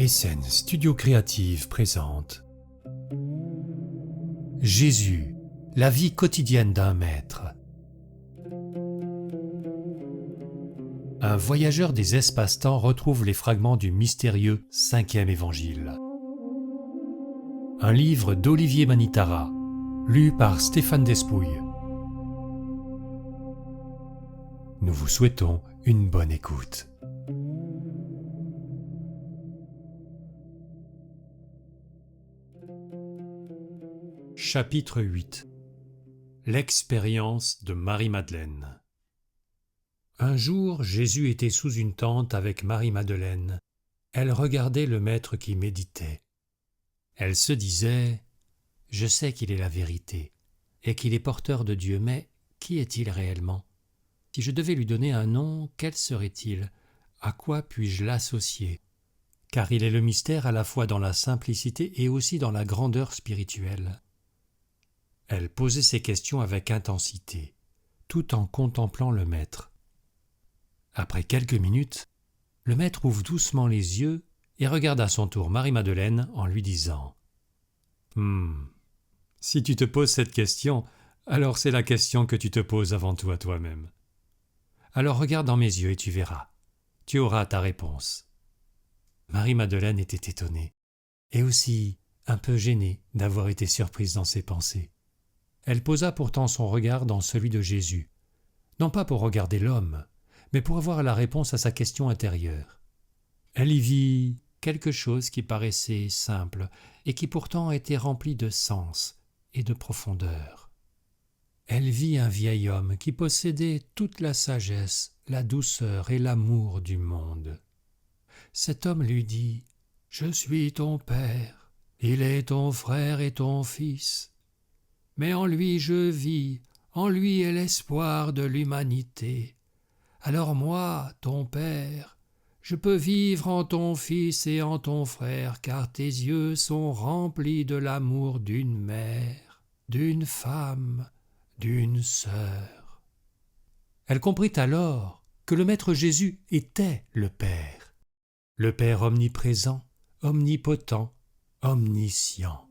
Essen Studio Créative présente Jésus, la vie quotidienne d'un maître. Un voyageur des espaces-temps retrouve les fragments du mystérieux 5e évangile. Un livre d'Olivier Manitara, lu par Stéphane Despouille. Nous vous souhaitons une bonne écoute. Chapitre 8. L'expérience de Marie-Madeleine. Un jour, Jésus était sous une tente avec Marie-Madeleine. Elle regardait le Maître qui méditait. Elle se disait « Je sais qu'il est la vérité et qu'il est porteur de Dieu, mais qui est-il réellement ? Si je devais lui donner un nom, quel serait-il ? À quoi puis-je l'associer ? Car il est le mystère à la fois dans la simplicité et aussi dans la grandeur spirituelle. » Elle posait ces questions avec intensité, tout en contemplant le Maître. Après quelques minutes, le Maître ouvre doucement les yeux et regarde à son tour Marie-Madeleine en lui disant « Si tu te poses cette question, alors c'est la question que tu te poses avant tout à toi-même. Alors regarde dans mes yeux et tu verras. Tu auras ta réponse. » Marie-Madeleine était étonnée, et aussi un peu gênée d'avoir été surprise dans ses pensées. Elle posa pourtant son regard dans celui de Jésus, non pas pour regarder l'homme, mais pour avoir la réponse à sa question intérieure. Elle y vit quelque chose qui paraissait simple et qui pourtant était rempli de sens et de profondeur. Elle vit un vieil homme qui possédait toute la sagesse, la douceur et l'amour du monde. Cet homme lui dit « Je suis ton père, il est ton frère et ton fils. Mais en lui je vis, en lui est l'espoir de l'humanité. Alors moi, ton père, je peux vivre en ton fils et en ton frère, car tes yeux sont remplis de l'amour d'une mère, d'une femme, d'une sœur. » Elle comprit alors que le Maître Jésus était le Père omniprésent, omnipotent, omniscient.